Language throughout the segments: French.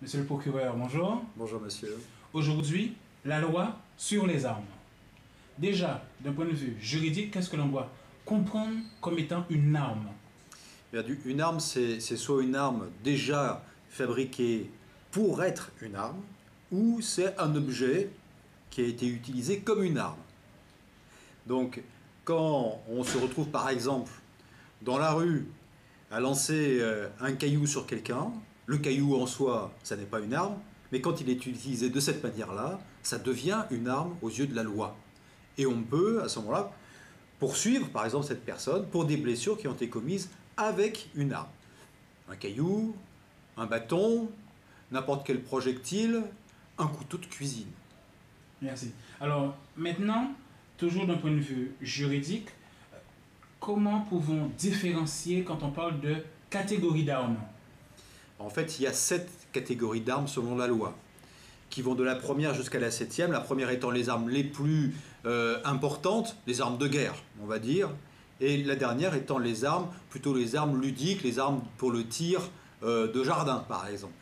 Monsieur le procureur, bonjour. Bonjour monsieur. Aujourd'hui, la loi sur les armes. Déjà, d'un point de vue juridique, qu'est-ce que l'on doit comprendre comme étant une arme? Une arme, c'est soit une arme déjà fabriquée pour être une arme, ou c'est un objet qui a été utilisé comme une arme. Donc, quand on se retrouve par exemple dans la rue à lancer un caillou sur quelqu'un, le caillou en soi, ça n'est pas une arme, mais quand il est utilisé de cette manière-là, ça devient une arme aux yeux de la loi. Et on peut, à ce moment-là, poursuivre par exemple cette personne pour des blessures qui ont été commises avec une arme. Un caillou, un bâton, n'importe quel projectile, un couteau de cuisine. Merci. Alors, maintenant, toujours d'un point de vue juridique, comment pouvons-nous différencier quand on parle de catégorie d'armes? En fait, il y a 7 catégories d'armes selon la loi, qui vont de la première jusqu'à la 7e, la première étant les armes les plus importantes, les armes de guerre, on va dire, et la dernière étant les armes, plutôt les armes ludiques, les armes pour le tir de jardin, par exemple.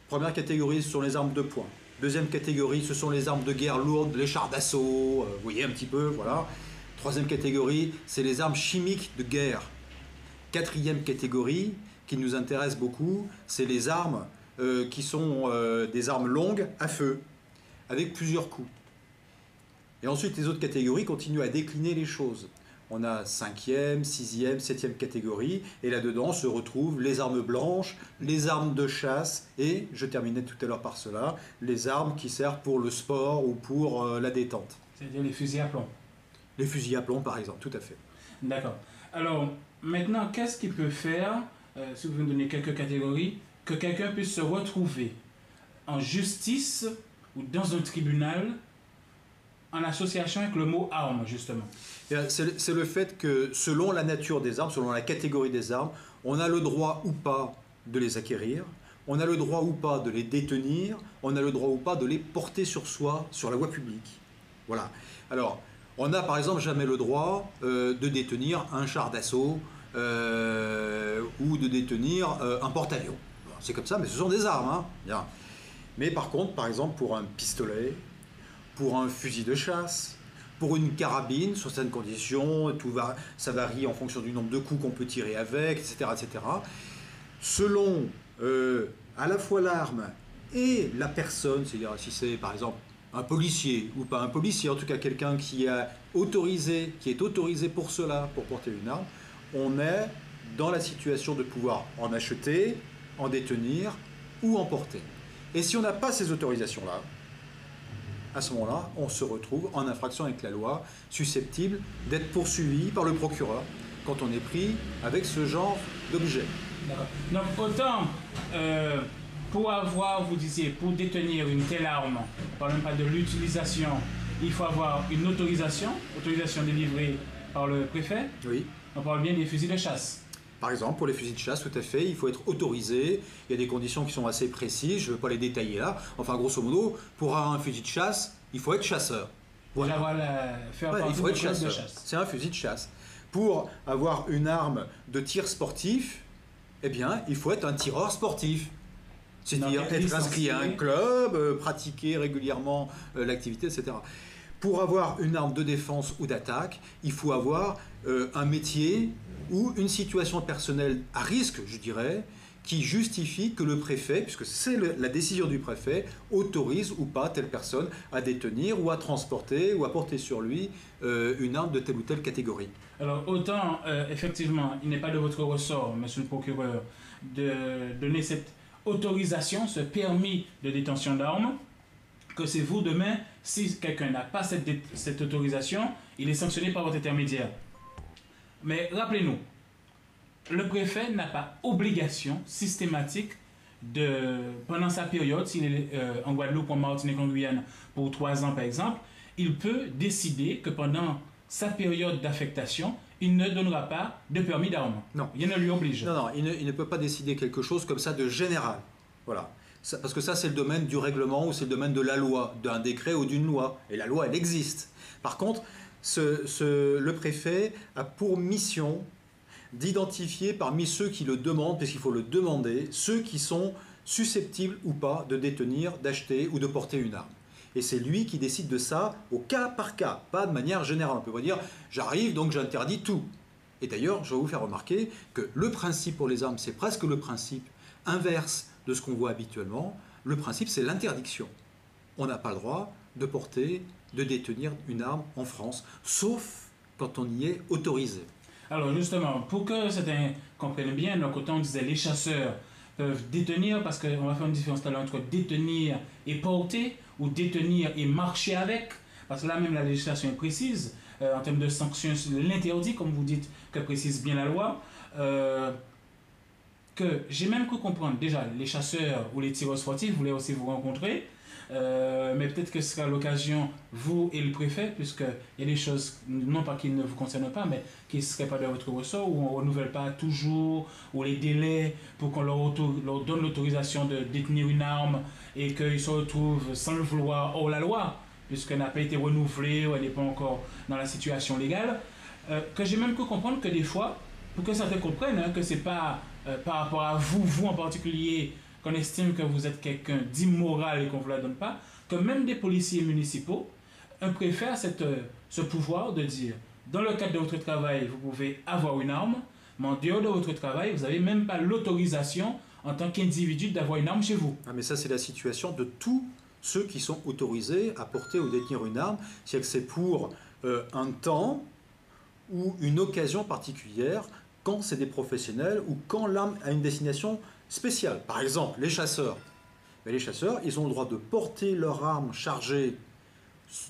Première catégorie, ce sont les armes de poing. Deuxième catégorie, ce sont les armes de guerre lourdes, les chars d'assaut, vous voyez un petit peu, voilà. Troisième catégorie, c'est les armes chimiques de guerre. Quatrième catégorie, qui nous intéresse beaucoup, c'est les armes qui sont des armes longues à feu, avec plusieurs coups. Et ensuite, les autres catégories continuent à décliner les choses. On a 5e, 6e, 7e catégorie, et là-dedans se retrouvent les armes blanches, les armes de chasse, et, je terminais tout à l'heure par cela, les armes qui servent pour le sport ou pour la détente. C'est-à-dire les fusils à plomb. Les fusils à plomb, par exemple, tout à fait. D'accord. Alors, maintenant, qu'est-ce qui peut faire, si vous pouvez me donner quelques catégories, que quelqu'un puisse se retrouver en justice ou dans un tribunal en association avec le mot arme, justement? C'est le fait que selon la nature des armes, selon la catégorie des armes, on a le droit ou pas de les acquérir, on a le droit ou pas de les détenir, on a le droit ou pas de les porter sur soi, sur la voie publique. Voilà. Alors, on n'a par exemple jamais le droit de détenir un char d'assaut ou de détenir un porte-avions. C'est comme ça, mais ce sont des armes. Hein. Bien. Mais par contre, par exemple, pour un pistolet, pour un fusil de chasse, pour une carabine, sur certaines conditions, ça varie en fonction du nombre de coups qu'on peut tirer avec, etc. etc. Selon à la fois l'arme et la personne, c'est-à-dire si c'est par exemple un policier ou pas un policier, en tout cas quelqu'un qui est autorisé pour cela, pour porter une arme, on est dans la situation de pouvoir en acheter, en détenir ou en porter. Et si on n'a pas ces autorisations-là, à ce moment-là, on se retrouve en infraction avec la loi, susceptible d'être poursuivi par le procureur quand on est pris avec ce genre d'objet. D'accord. Donc autant pour avoir, vous disiez, pour détenir une telle arme, on ne parle même pas de l'utilisation, il faut avoir une autorisation délivrée par le préfet. Oui. On parle bien des fusils de chasse. Par exemple, pour les fusils de chasse, tout à fait, il faut être autorisé. Il y a des conditions qui sont assez précises, je ne veux pas les détailler là. Enfin, grosso modo, pour avoir un fusil de chasse, il faut être chasseur. Voilà. Il faut être chasseur. C'est un fusil de chasse. Pour avoir une arme de tir sportif, eh bien, il faut être un tireur sportif. C'est-à-dire être inscrit à un club, pratiquer régulièrement l'activité, etc. Pour avoir une arme de défense ou d'attaque, il faut avoir un métier ou une situation personnelle à risque, je dirais, qui justifie que le préfet, puisque c'est la décision du préfet, autorise ou pas telle personne à détenir ou à transporter ou à porter sur lui une arme de telle ou telle catégorie. Alors autant, effectivement, il n'est pas de votre ressort, monsieur le procureur, de donner cette autorisation, ce permis de détention d'armes, que c'est vous demain, si quelqu'un n'a pas cette autorisation, il est sanctionné par votre intermédiaire. Mais rappelez-nous, le préfet n'a pas obligation systématique de, pendant sa période, s'il est en Guadeloupe, en Martinique, en Guyane, pour 3 ans par exemple, il peut décider que pendant sa période d'affectation, il ne donnera pas de permis d'armes. Non. Rien ne lui oblige. Non, il ne peut pas décider quelque chose comme ça de général. Voilà. Parce que ça, c'est le domaine du règlement ou c'est le domaine de la loi, d'un décret ou d'une loi. Et la loi, elle existe. Par contre, le préfet a pour mission d'identifier parmi ceux qui le demandent, puisqu'il faut le demander, ceux qui sont susceptible ou pas de détenir, d'acheter ou de porter une arme. Et c'est lui qui décide de ça au cas par cas, pas de manière générale. On peut pas dire j'arrive donc j'interdis tout. Et d'ailleurs, je vais vous faire remarquer que le principe pour les armes, c'est presque le principe inverse de ce qu'on voit habituellement. Le principe, c'est l'interdiction. On n'a pas le droit de porter, de détenir une arme en France, sauf quand on y est autorisé. Alors justement, pour que certains comprennent bien, donc autant on disait les chasseurs peuvent détenir, parce qu'on va faire une différence tout à l'heure entre détenir et porter, ou détenir et marcher avec, parce que là même la législation est précise, en termes de sanctions, l'interdit, comme vous dites, que précise bien la loi, que j'ai même cru comprendre, déjà, les chasseurs ou les tireurs sportifs voulaient aussi vous rencontrer, mais peut-être que ce sera l'occasion, vous et le préfet, puisqu'il y a des choses, non pas qui ne vous concernent pas, mais qui ne seraient pas de votre ressort, où on ne renouvelle pas toujours, ou les délais pour qu'on leur donne l'autorisation de détenir une arme et qu'ils se retrouvent sans le vouloir hors la loi, puisqu'elle n'a pas été renouvelée ou elle n'est pas encore dans la situation légale, que j'ai même pu comprendre que des fois, pour que certains comprennent que ce n'est pas par rapport à vous en particulier, qu'on estime que vous êtes quelqu'un d'immoral et qu'on ne vous la donne pas, que même des policiers municipaux, un préfet a ce pouvoir de dire, dans le cadre de votre travail, vous pouvez avoir une arme, mais en dehors de votre travail, vous n'avez même pas l'autorisation en tant qu'individu d'avoir une arme chez vous. Ah, mais ça, c'est la situation de tous ceux qui sont autorisés à porter ou détenir une arme, c'est-à-dire que c'est pour un temps ou une occasion particulière, quand c'est des professionnels ou quand l'arme a une destination spéciale. Par exemple, les chasseurs. Mais les chasseurs, ils ont le droit de porter leur arme chargée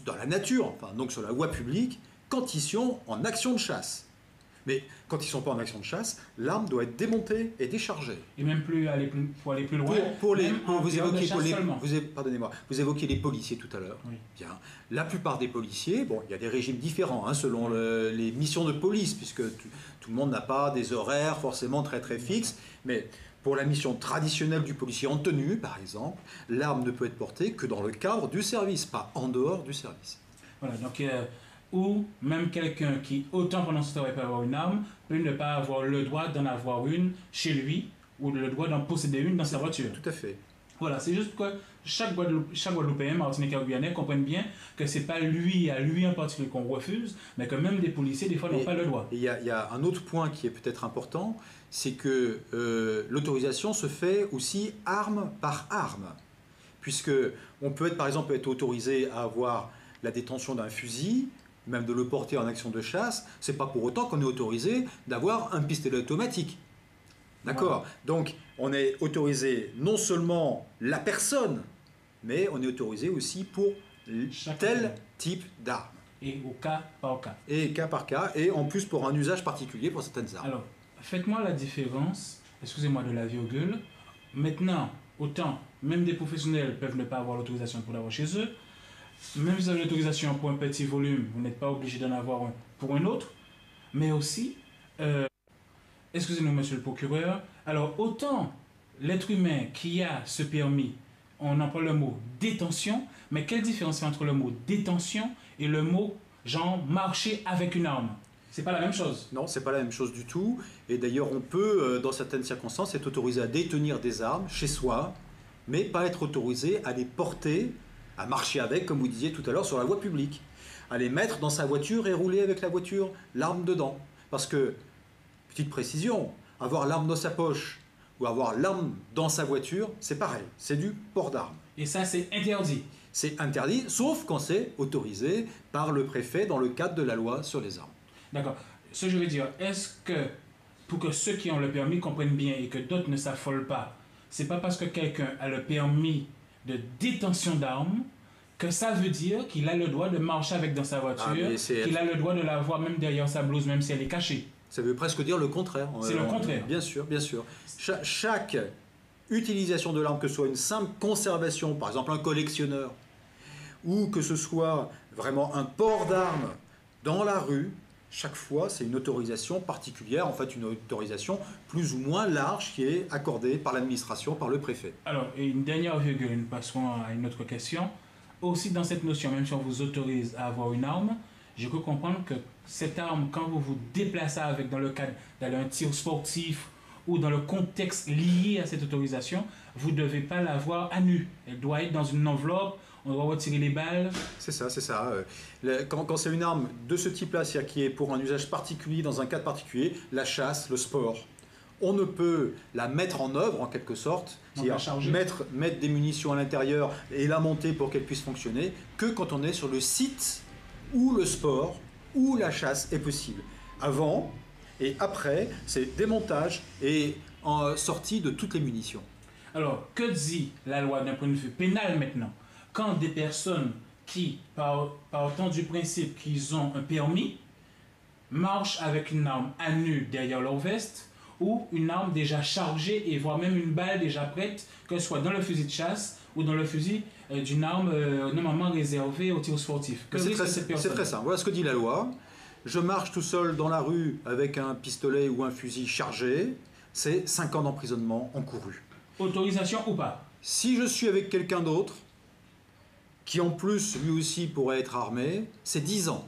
dans la nature, enfin, donc sur la voie publique, quand ils sont en action de chasse. Mais quand ils ne sont pas en action de chasse, l'arme doit être démontée et déchargée. Et même pour aller plus loin. Pardonnez-moi, vous évoquiez les policiers tout à l'heure. Oui. Bien. La plupart des policiers, bon, il y a des régimes différents selon les missions de police, puisque tout le monde n'a pas des horaires forcément très très fixes, mais pour la mission traditionnelle du policier en tenue, par exemple, l'arme ne peut être portée que dans le cadre du service, pas en dehors du service. Voilà, donc ou même quelqu'un qui, autant pendant ce travail peut avoir une arme, peut ne pas avoir le droit d'en avoir une chez lui, ou le droit d'en posséder une dans sa voiture. Tout à fait. Voilà, c'est juste que chaque Guadeloupéen, Martiniquais ou Guyanais comprennent bien que ce n'est pas lui en particulier qu'on refuse, mais que même des policiers, des fois, n'ont pas le droit. Il y a un autre point qui est peut-être important, c'est que l'autorisation se fait aussi arme par arme. Puisque on peut par exemple être autorisé à avoir la détention d'un fusil, même de le porter en action de chasse, c'est pas pour autant qu'on est autorisé d'avoir un pistolet automatique. D'accord ? Voilà. Donc, on est autorisé non seulement la personne, mais on est autorisé aussi pour tel type d'arme. Et au cas par cas. Et cas par cas, et en plus pour un usage particulier pour certaines armes. Alors, faites-moi la différence, excusez-moi de la virgule. Maintenant, autant, même des professionnels peuvent ne pas avoir l'autorisation pour l'avoir chez eux. Même si vous avez l'autorisation pour un petit volume, vous n'êtes pas obligé d'en avoir un pour un autre. Mais aussi, excusez-nous, monsieur le procureur, alors autant l'être humain qui a ce permis, on emploie le mot détention, mais quelle différence entre le mot détention et le mot genre marcher avec une arme? C'est pas la même chose. Non, c'est pas la même chose du tout. Et d'ailleurs, on peut, dans certaines circonstances, être autorisé à détenir des armes chez soi, mais pas être autorisé à les porter, à marcher avec, comme vous disiez tout à l'heure, sur la voie publique. À les mettre dans sa voiture et rouler avec la voiture, l'arme dedans. Parce que, petite précision, avoir l'arme dans sa poche ou avoir l'arme dans sa voiture, c'est pareil, c'est du port d'arme. Et ça, c'est interdit. C'est interdit, sauf quand c'est autorisé par le préfet dans le cadre de la loi sur les armes. D'accord. Ce que je veux dire, est-ce que, pour que ceux qui ont le permis comprennent bien et que d'autres ne s'affolent pas, c'est pas parce que quelqu'un a le permis de détention d'armes que ça veut dire qu'il a le droit de marcher avec dans sa voiture, qu'il a le droit de l'avoir même derrière sa blouse, même si elle est cachée. Ça veut presque dire le contraire. C'est le contraire. Bien sûr, bien sûr. Chaque utilisation de l'arme, que ce soit une simple conservation, par exemple un collectionneur, ou que ce soit vraiment un port d'armes dans la rue, chaque fois, c'est une autorisation particulière, en fait une autorisation plus ou moins large qui est accordée par l'administration, par le préfet. Alors, et une dernière virgule, nous passons à une autre question. Aussi dans cette notion, même si on vous autorise à avoir une arme, je peux comprendre que cette arme, quand vous vous déplacez avec dans le cadre d'aller un tir sportif ou dans le contexte lié à cette autorisation, vous ne devez pas l'avoir à nu. Elle doit être dans une enveloppe, on doit retirer les balles. C'est ça, c'est ça. Quand c'est une arme de ce type-là, c'est-à-dire qui est pour un usage particulier, dans un cadre particulier, la chasse, le sport, on ne peut la mettre en œuvre, en quelque sorte, c'est-à-dire mettre des munitions à l'intérieur et la monter pour qu'elle puisse fonctionner, que quand on est sur le site où le sport, où la chasse est possible. Avant et après, c'est démontage et sortie de toutes les munitions. Alors, que dit la loi d'un point de vue pénal maintenant? Quand des personnes qui, partant du principe qu'ils ont un permis, marchent avec une arme à nu derrière leur veste, ou une arme déjà chargée et voire même une balle déjà prête, que ce soit dans le fusil de chasse ou dans le fusil d'une arme normalement réservée au tir sportif. C'est très simple. Voilà ce que dit la loi. Je marche tout seul dans la rue avec un pistolet ou un fusil chargé, c'est 5 ans d'emprisonnement encouru. Autorisation ou pas? Si je suis avec quelqu'un d'autre, qui en plus lui aussi pourrait être armé, c'est 10 ans.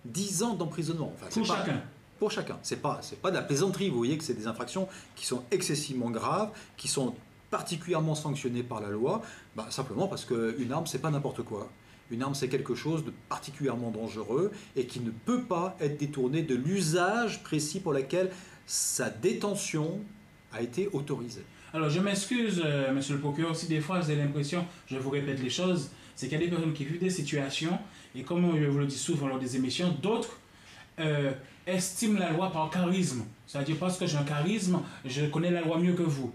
10 ans d'emprisonnement. Enfin, pour chacun. Pour chacun. C'est pas de la plaisanterie. Vous voyez que c'est des infractions qui sont excessivement graves, qui sont particulièrement sanctionnées par la loi, simplement parce qu'une arme, c'est pas n'importe quoi. Une arme, c'est quelque chose de particulièrement dangereux et qui ne peut pas être détourné de l'usage précis pour lequel sa détention a été autorisée. Alors, je m'excuse, monsieur le procureur, si des fois j'ai l'impression, je vous répète les choses, c'est qu'il y a des personnes qui vivent des situations, et comme je vous le dis souvent lors des émissions, d'autres estiment la loi par charisme. C'est-à-dire parce que j'ai un charisme, je connais la loi mieux que vous.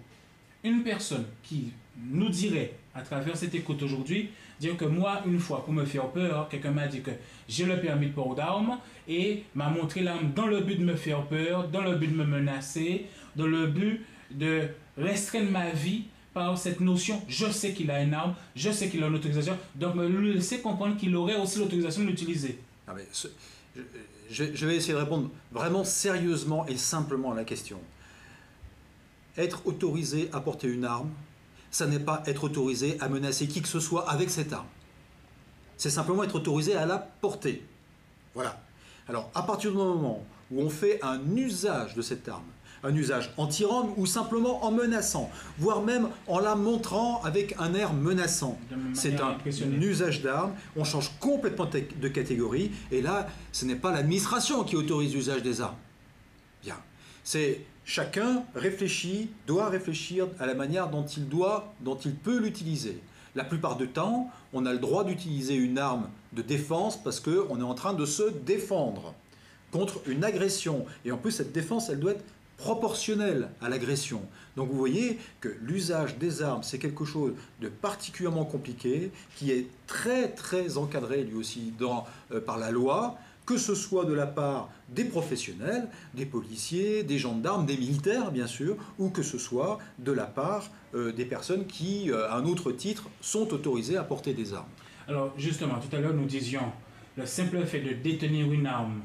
Une personne qui nous dirait, à travers cette écoute aujourd'hui, dire que moi, une fois, pour me faire peur, quelqu'un m'a dit que j'ai le permis de port d'armes et m'a montré l'arme dans le but de me faire peur, dans le but de me menacer, dans le but de restreindre ma vie par cette notion, je sais qu'il a une arme, je sais qu'il a une autorisation, donc me laisser comprendre qu'il aurait aussi l'autorisation de l'utiliser. Je vais essayer de répondre vraiment sérieusement et simplement à la question. Être autorisé à porter une arme, ça n'est pas être autorisé à menacer qui que ce soit avec cette arme. C'est simplement être autorisé à la porter. Voilà. Alors, à partir du moment où on fait un usage de cette arme, un usage en tirant ou simplement en menaçant, voire même en la montrant avec un air menaçant. C'est un usage d'arme, on change complètement de catégorie, et là, ce n'est pas l'administration qui autorise l'usage des armes. Bien. C'est chacun doit réfléchir à la manière dont il peut l'utiliser. La plupart du temps, on a le droit d'utiliser une arme de défense parce qu'on est en train de se défendre contre une agression. Et en plus, cette défense, elle doit être proportionnelle à l'agression. Donc vous voyez que l'usage des armes, c'est quelque chose de particulièrement compliqué, qui est très très encadré lui aussi par la loi, que ce soit de la part des professionnels, des policiers, des gendarmes, des militaires bien sûr, ou que ce soit de la part des personnes qui, à un autre titre, sont autorisées à porter des armes. Alors justement, tout à l'heure nous disions, le simple fait de détenir une arme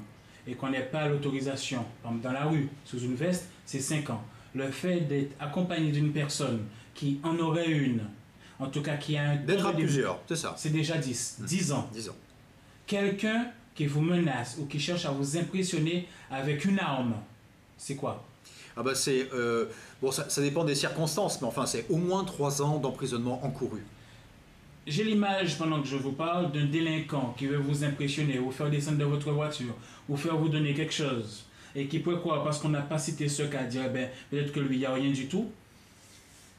et qu'on n'ait pas l'autorisation, dans la rue, sous une veste, c'est 5 ans. Le fait d'être accompagné d'une personne qui en aurait une, en tout cas qui a un... D'être à plusieurs, c'est ça. C'est déjà 10 ans. 10 ans. Quelqu'un qui vous menace ou qui cherche à vous impressionner avec une arme, c'est quoi? Ça dépend des circonstances, mais enfin c'est au moins 3 ans d'emprisonnement encouru. J'ai l'image, pendant que je vous parle, d'un délinquant qui veut vous impressionner, ou faire descendre de votre voiture, ou faire vous donner quelque chose, et qui pourrait croire, parce qu'on n'a pas cité ce cas, dire peut-être que lui, il n'y a rien du tout,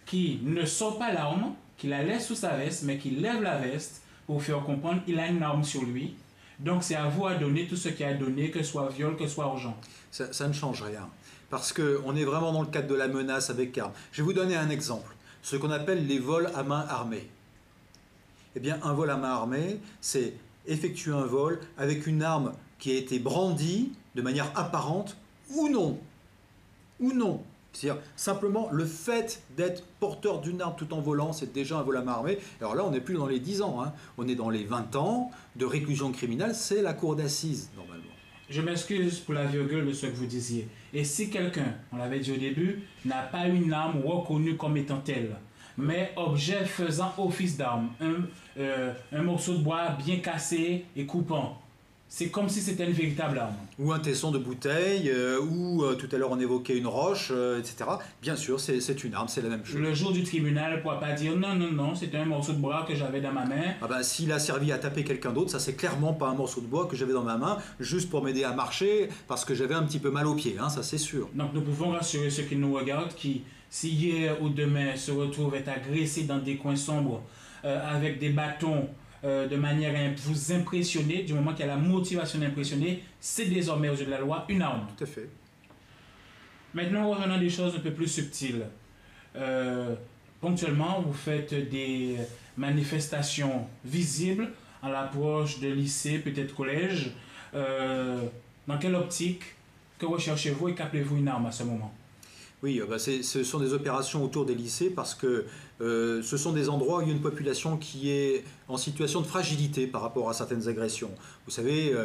qui ne sort pas l'arme, qui la laisse sous sa veste, mais qui lève la veste pour vous faire comprendre qu'il a une arme sur lui. Donc c'est à vous à donner tout ce qu'il a donné, que ce soit viol, que ce soit argent. Ça ne change rien, parce qu'on est vraiment dans le cadre de la menace avec arme. Je vais vous donner un exemple, ce qu'on appelle les vols à main armée. Eh bien, un vol à main armée, c'est effectuer un vol avec une arme qui a été brandie de manière apparente ou non. Ou non. C'est-à-dire, simplement, le fait d'être porteur d'une arme tout en volant, c'est déjà un vol à main armée. Alors là, on n'est plus dans les 10 ans, hein. On est dans les 20 ans de réclusion criminelle, c'est la cour d'assises, normalement. Je m'excuse pour la virgule de ce que vous disiez. Et si quelqu'un, on l'avait dit au début, n'a pas une arme reconnue comme étant telle, mais objet faisant office d'arme, un morceau de bois bien cassé et coupant, c'est comme si c'était une véritable arme. Ou un tesson de bouteille, ou tout à l'heure on évoquait une roche, etc. Bien sûr, c'est une arme, c'est la même chose. Le jour du tribunal, elle ne pourra pas dire non, non, non, c'était un morceau de bois que j'avais dans ma main. Ah ben, s'il a servi à taper quelqu'un d'autre, ça c'est clairement pas un morceau de bois que j'avais dans ma main, juste pour m'aider à marcher, parce que j'avais un petit peu mal aux pieds, hein, ça c'est sûr. Donc nous pouvons rassurer ceux qui nous regardent qui, si hier ou demain se retrouvent être agressés dans des coins sombres avec des bâtons, de manière à vous impressionner, du moment qu'il y a la motivation d'impressionner, c'est désormais aux yeux de la loi une arme. Tout à fait. Maintenant, revenons à des choses un peu plus subtiles. Ponctuellement, vous faites des manifestations visibles à l'approche de lycée, peut-être collège. Dans quelle optique, que recherchez-vous et qu'appelez-vous une arme à ce moment? Oui, ce sont des opérations autour des lycées parce que ce sont des endroits où il y a une population qui est en situation de fragilité par rapport à certaines agressions. Vous savez,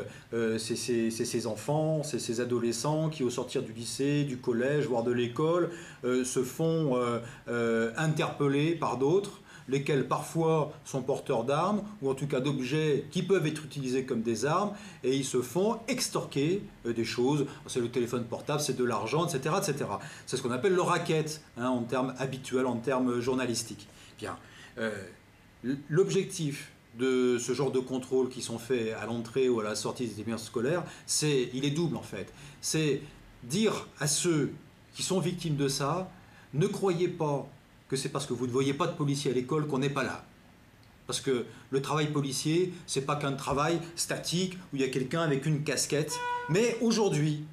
c'est ces enfants, c'est ces adolescents qui, au sortir du lycée, du collège, voire de l'école, se font interpeller par d'autres, lesquels parfois sont porteurs d'armes, ou en tout cas d'objets qui peuvent être utilisés comme des armes, et ils se font extorquer des choses, c'est le téléphone portable, c'est de l'argent, etc., etc. C'est ce qu'on appelle le racket, hein, en termes habituels, en termes journalistiques. Bien, l'objectif de ce genre de contrôles qui sont faits à l'entrée ou à la sortie des établissements scolaires, il est double en fait. C'est dire à ceux qui sont victimes de ça, ne croyez pas que c'est parce que vous ne voyez pas de policiers à l'école qu'on n'est pas là. Parce que le travail policier, c'est pas qu'un travail statique où il y a quelqu'un avec une casquette. Mais aujourd'hui,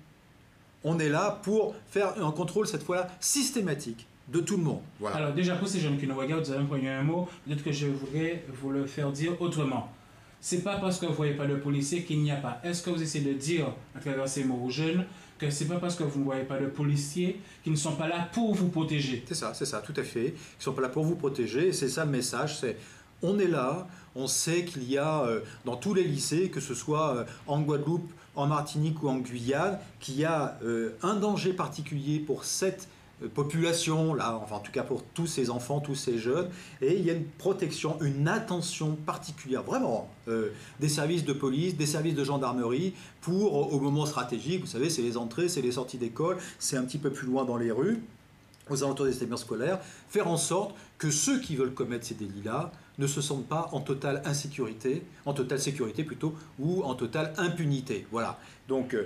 on est là pour faire un contrôle, cette fois-là, systématique de tout le monde. Voilà. Alors déjà, pour ces jeunes qui nous regardent, vous avez employé un mot, peut-être que je voudrais vous le faire dire autrement. C'est pas parce que vous ne voyez pas de policiers qu'il n'y a pas. Est-ce que vous essayez de dire à travers ces mots aux jeunes que c'est pas parce que vous ne voyez pas de policiers qu'ils ne sont pas là pour vous protéger? C'est ça, tout à fait. Ils ne sont pas là pour vous protéger, et c'est ça le message, c'est on est là, on sait qu'il y a dans tous les lycées, que ce soit en Guadeloupe, en Martinique ou en Guyane, qu'il y a un danger particulier pour cette population, là, enfin en tout cas pour tous ces enfants, tous ces jeunes, et il y a une protection, une attention particulière, vraiment, des services de police, des services de gendarmerie, pour, au moment stratégique, vous savez, c'est les entrées, c'est les sorties d'école, c'est un petit peu plus loin dans les rues, aux alentours des établissements scolaires, faire en sorte que ceux qui veulent commettre ces délits-là ne se sentent pas en totale insécurité, en totale sécurité plutôt, ou en totale impunité. Voilà. Donc,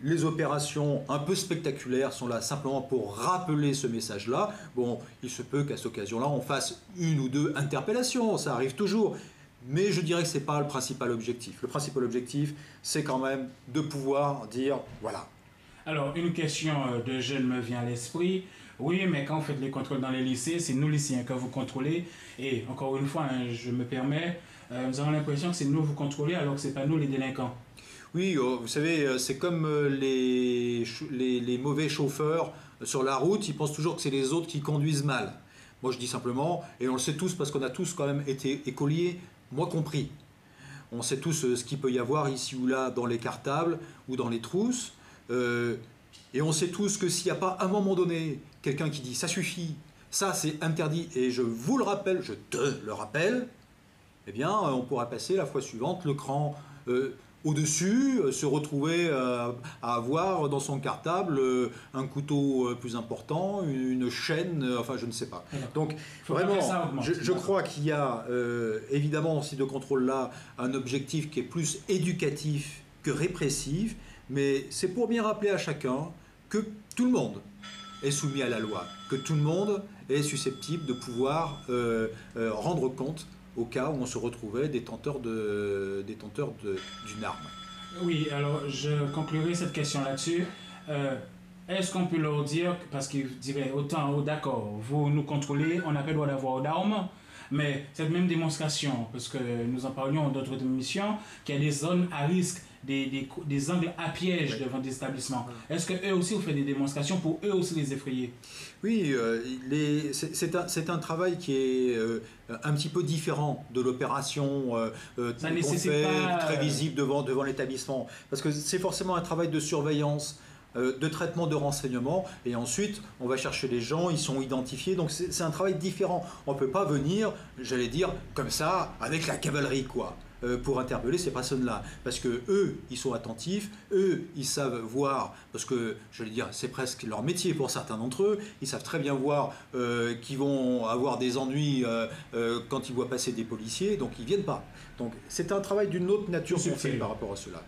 les opérations un peu spectaculaires sont là simplement pour rappeler ce message-là. Bon, il se peut qu'à cette occasion-là, on fasse une ou deux interpellations, ça arrive toujours. Mais je dirais que ce n'est pas le principal objectif. Le principal objectif, c'est quand même de pouvoir dire, voilà. Alors, une question de jeune me vient à l'esprit. Oui, mais quand vous faites les contrôles dans les lycées, c'est nous lycéens que vous contrôlez. Et encore une fois, hein, je me permets, nous avons l'impression que c'est nous vous contrôlez alors que ce n'est pas nous les délinquants. Oui, vous savez, c'est comme les mauvais chauffeurs sur la route, ils pensent toujours que c'est les autres qui conduisent mal. Moi, je dis simplement, et on le sait tous parce qu'on a tous quand même été écoliers, moi compris. On sait tous ce qu'il peut y avoir ici ou là dans les cartables ou dans les trousses. Et on sait tous que s'il n'y a pas à un moment donné quelqu'un qui dit « ça suffit, ça c'est interdit et je vous le rappelle, je te le rappelle », eh bien on pourra passer la fois suivante le cran au-dessus, se retrouver à avoir dans son cartable un couteau plus important, une chaîne, enfin je ne sais pas. Donc vraiment, je crois qu'il y a évidemment dans ces deux contrôles-là un objectif qui est plus éducatif que répressif, mais c'est pour bien rappeler à chacun que tout le monde est soumis à la loi, que tout le monde est susceptible de pouvoir rendre compte au cas où on se retrouvait détenteur d'une arme. Oui, alors je conclurai cette question là-dessus. Est-ce qu'on peut leur dire, parce qu'ils diraient autant, oh, d'accord, vous nous contrôlez, on n'a pas le droit d'avoir d'armes, mais cette même démonstration, parce que nous en parlions dans d'autres émissions, qu'il y a des zones à risque, des angles à piège devant des établissements. Est-ce qu'eux aussi, vous faites des démonstrations pour eux aussi les effrayer? Oui, c'est un travail qui est un petit peu différent de l'opération qu'on fait très visible devant l'établissement. Parce que c'est forcément un travail de surveillance, de traitement de renseignements, et ensuite on va chercher les gens, ils sont identifiés, donc c'est un travail différent. On ne peut pas venir, j'allais dire, comme ça, avec la cavalerie, quoi. pour interpeller ces personnes-là. Parce que eux, ils sont attentifs, eux, ils savent voir, parce que, je vais dire, c'est presque leur métier pour certains d'entre eux, ils savent très bien voir qu'ils vont avoir des ennuis quand ils voient passer des policiers, donc ils ne viennent pas. Donc c'est un travail d'une autre nature qu'on fait par rapport à cela.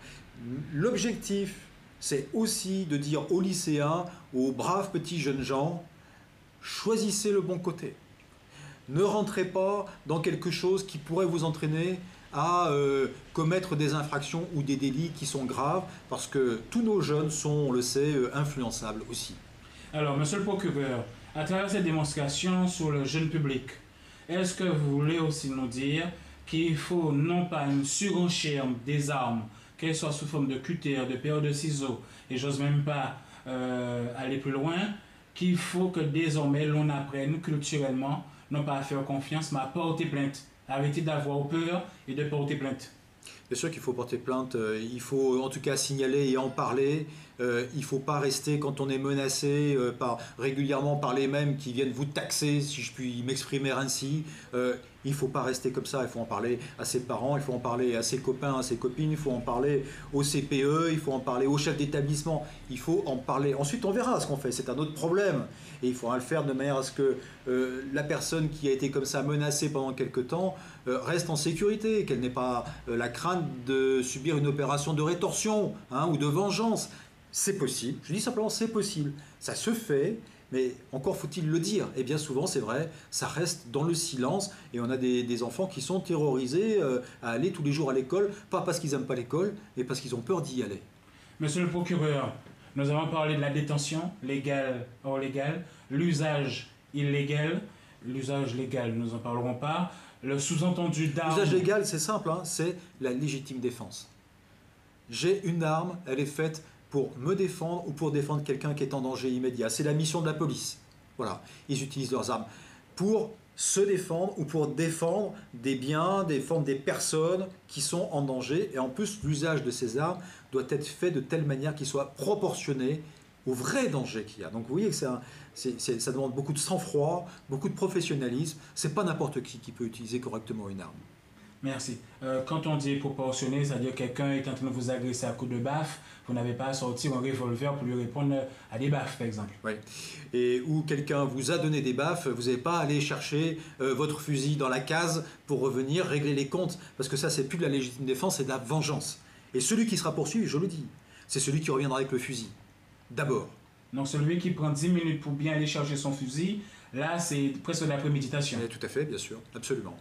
L'objectif, c'est aussi de dire aux lycéens, aux braves petits jeunes gens, choisissez le bon côté. Ne rentrez pas dans quelque chose qui pourrait vous entraîner à commettre des infractions ou des délits qui sont graves, parce que tous nos jeunes sont, on le sait, influençables aussi. Alors, monsieur le procureur, à travers cette démonstration sur le jeune public, est-ce que vous voulez aussi nous dire qu'il faut non pas une surenchère des armes, qu'elles soient sous forme de cutter, de paire de ciseaux, et j'ose même pas aller plus loin, qu'il faut que désormais l'on apprenne culturellement, non pas à faire confiance, mais à porter plainte. Arrêter d'avoir peur et de porter plainte. Bien sûr qu'il faut porter plainte, il faut en tout cas signaler et en parler. Il ne faut pas rester quand on est menacé régulièrement par les mêmes qui viennent vous taxer, si je puis m'exprimer ainsi. Il ne faut pas rester comme ça, il faut en parler à ses parents, il faut en parler à ses copains, à ses copines, il faut en parler au CPE, il faut en parler au chef d'établissement, il faut en parler. Ensuite, on verra ce qu'on fait, c'est un autre problème. Et il faudra le faire de manière à ce que la personne qui a été comme ça menacée pendant quelque temps reste en sécurité, qu'elle n'ait pas la crainte de subir une opération de rétorsion ou de vengeance. C'est possible, je dis simplement c'est possible, ça se fait. Mais encore faut-il le dire. Et bien souvent, c'est vrai, ça reste dans le silence. Et on a des enfants qui sont terrorisés à aller tous les jours à l'école, pas parce qu'ils n'aiment pas l'école, mais parce qu'ils ont peur d'y aller. Monsieur le procureur, nous avons parlé de la détention, légale, hors légale, l'usage illégal, l'usage légal, nous n'en parlerons pas, le sous-entendu d'armes... L'usage légal, c'est simple, c'est la légitime défense. J'ai une arme, elle est faite pour me défendre ou pour défendre quelqu'un qui est en danger immédiat. C'est la mission de la police. Voilà, ils utilisent leurs armes pour se défendre ou pour défendre des biens, défendre des personnes qui sont en danger. Et en plus, l'usage de ces armes doit être fait de telle manière qu'il soit proportionné au vrai danger qu'il y a. Donc vous voyez que ça demande beaucoup de sang-froid, beaucoup de professionnalisme. C'est pas n'importe qui peut utiliser correctement une arme. Merci. Quand on dit proportionné, c'est-à-dire que quelqu'un est en train de vous agresser à coups de baffe, vous n'avez pas à sortir un revolver pour lui répondre à des baffes, par exemple. Oui. Et où quelqu'un vous a donné des baffes, vous n'avez pas à aller chercher votre fusil dans la case pour revenir régler les comptes, parce que ça, c'est plus de la légitime défense, c'est de la vengeance. Et celui qui sera poursuivi, je le dis, c'est celui qui reviendra avec le fusil. D'abord. Donc celui qui prend 10 minutes pour bien aller chercher son fusil, là, c'est presque de la préméditation. Tout à fait, bien sûr, absolument.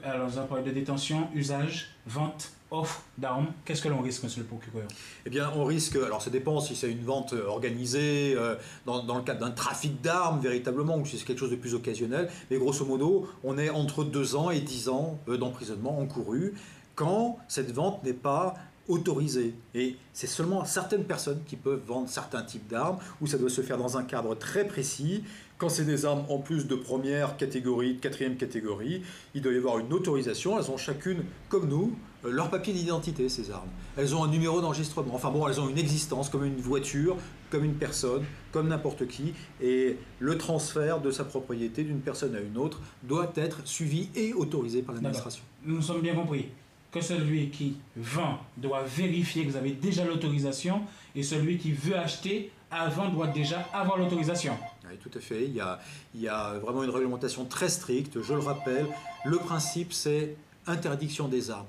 Alors, nous avons parlé de détention, usage, vente, offre d'armes. Qu'est-ce que l'on risque, monsieur le procureur? Eh bien, on risque, alors ça dépend si c'est une vente organisée dans le cadre d'un trafic d'armes véritablement, ou si c'est quelque chose de plus occasionnel, mais grosso modo, on est entre 2 ans et 10 ans d'emprisonnement encouru quand cette vente n'est pas autorisée. Et c'est seulement certaines personnes qui peuvent vendre certains types d'armes, où ça doit se faire dans un cadre très précis. Quand c'est des armes en plus de première catégorie, de quatrième catégorie, il doit y avoir une autorisation. Elles ont chacune, comme nous, leur papier d'identité, ces armes. Elles ont un numéro d'enregistrement. Enfin bon, elles ont une existence comme une voiture, comme une personne, comme n'importe qui. Et le transfert de sa propriété d'une personne à une autre doit être suivi et autorisé par l'administration. Nous sommes bien compris que celui qui vend doit vérifier que vous avez déjà l'autorisation et celui qui veut acheter avant doit déjà avoir l'autorisation. Oui, tout à fait. Il y a vraiment une réglementation très stricte. Je le rappelle, le principe, c'est interdiction des armes.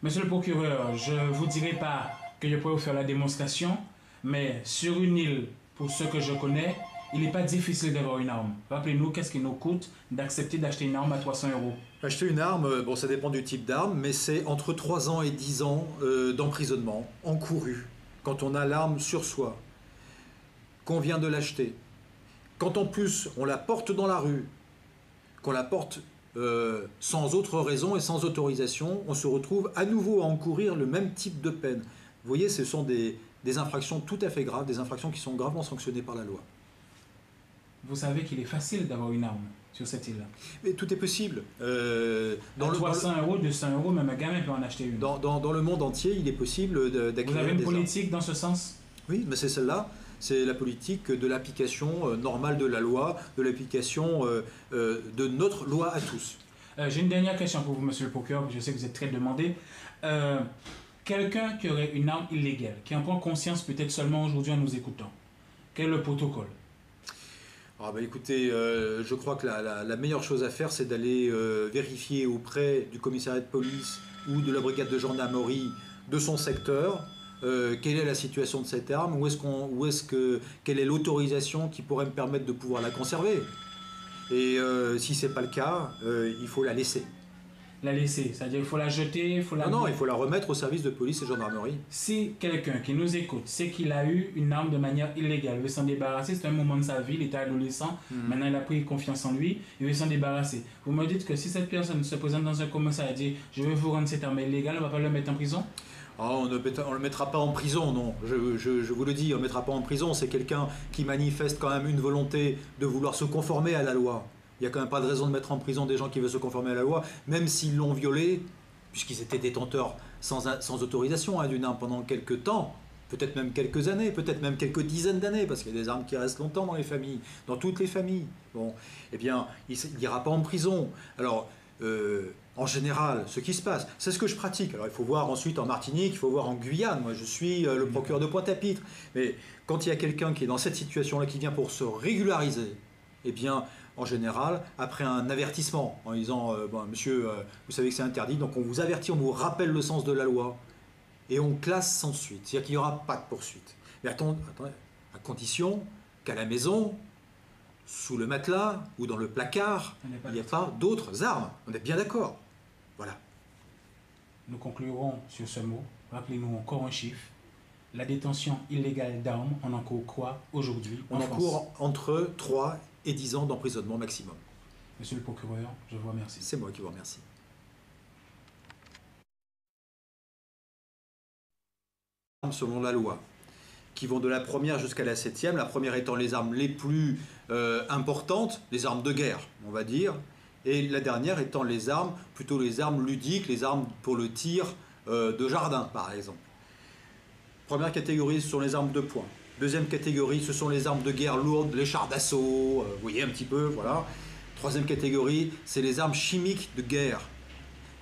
Monsieur le procureur, je ne vous dirai pas que je pourrais vous faire la démonstration, mais sur une île, pour ceux que je connais, il n'est pas difficile d'avoir une arme. Rappelez-nous, qu'est-ce qui nous coûte d'accepter d'acheter une arme à 300 €? Acheter une arme, bon, ça dépend du type d'arme, mais c'est entre 3 ans et 10 ans d'emprisonnement encouru quand on a l'arme sur soi, qu'on vient de l'acheter. Quand en plus on la porte dans la rue, qu'on la porte sans autre raison et sans autorisation, on se retrouve à nouveau à encourir le même type de peine. Vous voyez, ce sont des infractions tout à fait graves, des infractions qui sont gravement sanctionnées par la loi. Vous savez qu'il est facile d'avoir une arme sur cette île-là. Mais tout est possible. Dans 300 €, 200 €, même un gamin peut en acheter une. Dans le monde entier, il est possible d'acquérir. Vous avez une politique dans ce sens? Oui, mais c'est celle-là. C'est la politique de l'application normale de la loi, de l'application de notre loi à tous. J'ai une dernière question pour vous, monsieur le procureur, je sais que vous êtes très demandé. Quelqu'un qui aurait une arme illégale, qui en prend conscience peut-être seulement aujourd'hui en nous écoutant, quel est le protocole? Ah bah écoutez, je crois que la meilleure chose à faire, c'est d'aller vérifier auprès du commissariat de police ou de la brigade de gendarmerie de son secteur quelle est la situation de cette arme, quelle est l'autorisation qui pourrait me permettre de pouvoir la conserver. Et si ce n'est pas le cas, il faut la laisser. La laisser, c'est-à-dire il faut la jeter, il faut la... Non, il faut la remettre au service de police et gendarmerie. Si quelqu'un qui nous écoute sait qu'il a eu une arme de manière illégale, veut s'en débarrasser, c'est un moment de sa vie, il était adolescent, maintenant il a pris confiance en lui, il veut s'en débarrasser. Vous me dites que si cette personne se présente dans un commissariat et dit « je veux vous rendre cette arme illégale », on ne va pas le mettre en prison? On ne le mettra pas en prison, non. Je vous le dis, on ne le mettra pas en prison. C'est quelqu'un qui manifeste quand même une volonté de vouloir se conformer à la loi. Il n'y a quand même pas de raison de mettre en prison des gens qui veulent se conformer à la loi, même s'ils l'ont violée, puisqu'ils étaient détenteurs sans autorisation d'une arme pendant quelques temps, peut-être même quelques années, peut-être même quelques dizaines d'années, parce qu'il y a des armes qui restent longtemps dans les familles, dans toutes les familles. Bon, eh bien, il n'ira pas en prison. Alors, en général, ce qui se passe, c'est ce que je pratique. Alors, il faut voir ensuite en Martinique, il faut voir en Guyane. Moi, je suis le procureur de Pointe-à-Pitre. Mais quand il y a quelqu'un qui est dans cette situation-là, qui vient pour se régulariser, eh bien, en général, après un avertissement, en disant bon, monsieur, vous savez que c'est interdit, donc on vous avertit, on vous rappelle le sens de la loi, et on classe sans suite. C'est-à-dire qu'il n'y aura pas de poursuite. Mais attendez, à condition qu'à la maison, sous le matelas ou dans le placard, il n'y a pas d'autres armes. On est bien d'accord. Voilà. Nous conclurons sur ce mot. Rappelez-nous encore un chiffre. La détention illégale d'armes, on en court quoi aujourd'hui en France? On en court entre 3 et 10 ans d'emprisonnement maximum. Monsieur le procureur, je vous remercie. C'est moi qui vous remercie. Selon la loi, qui vont de la première jusqu'à la 7e, la première étant les armes les plus importantes, les armes de guerre, on va dire, et la dernière étant plutôt les armes ludiques, les armes pour le tir de jardin, par exemple. Première catégorie, ce sont les armes de poing. Deuxième catégorie, ce sont les armes de guerre lourdes, les chars d'assaut, vous voyez un petit peu, voilà. Troisième catégorie, c'est les armes chimiques de guerre.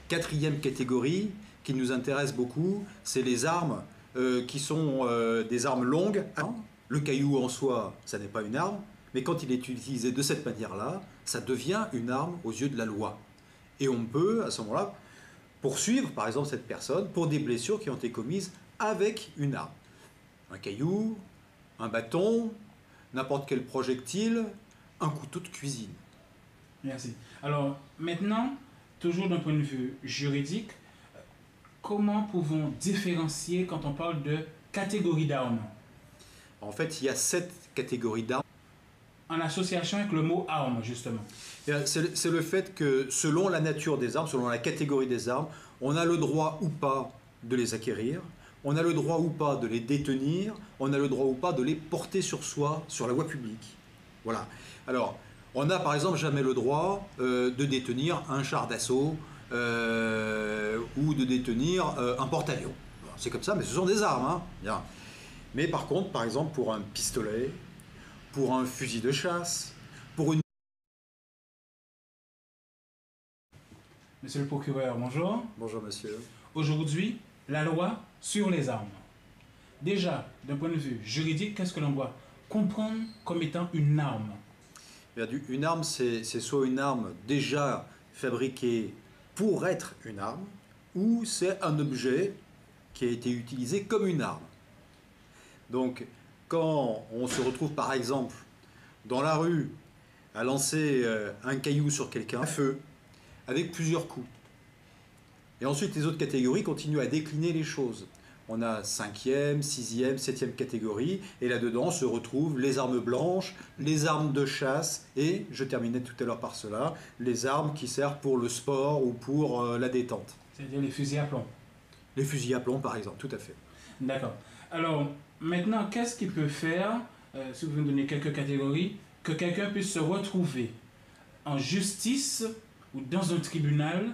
Quatrième catégorie, qui nous intéresse beaucoup, c'est les armes qui sont des armes longues. Le caillou en soi, ça n'est pas une arme, mais quand il est utilisé de cette manière-là, ça devient une arme aux yeux de la loi. Et on peut, à ce moment-là, poursuivre, par exemple, cette personne pour des blessures qui ont été commises avec une arme. Un caillou, un bâton, n'importe quel projectile, un couteau de cuisine. Merci. Alors, maintenant, toujours d'un point de vue juridique, comment pouvons-nous différencier quand on parle de catégorie d'armes? En fait, il y a 7 catégories d'armes. En association avec le mot arme, justement. C'est le fait que selon la nature des armes, selon la catégorie des armes, on a le droit ou pas de les acquérir, on a le droit ou pas de les détenir, on a le droit ou pas de les porter sur soi, sur la voie publique. Voilà. Alors, on n'a par exemple jamais le droit de détenir un char d'assaut ou de détenir un porte-avions. C'est comme ça, mais ce sont des armes. Hein. Bien. Mais par contre, par exemple, pour un pistolet, pour un fusil de chasse, pour une... Monsieur le procureur, bonjour. Bonjour, monsieur. Aujourd'hui, la loi sur les armes. Déjà, d'un point de vue juridique, qu'est-ce que l'on doit comprendre comme étant une arme? Une arme, c'est soit une arme déjà fabriquée pour être une arme, ou c'est un objet qui a été utilisé comme une arme. Donc, quand on se retrouve par exemple dans la rue à lancer un caillou sur quelqu'un, à feu, avec plusieurs coups, et ensuite les autres catégories continuent à décliner les choses. On a 5e, 6e, 7e catégorie, et là-dedans se retrouvent les armes blanches, les armes de chasse, et, je terminais tout à l'heure par cela, les armes qui servent pour le sport ou pour la détente. C'est-à-dire les fusils à plomb. Les fusils à plomb, par exemple, tout à fait. D'accord. Alors, maintenant, qu'est-ce qui peut faire, si vous me donnez quelques catégories, que quelqu'un puisse se retrouver en justice ou dans un tribunal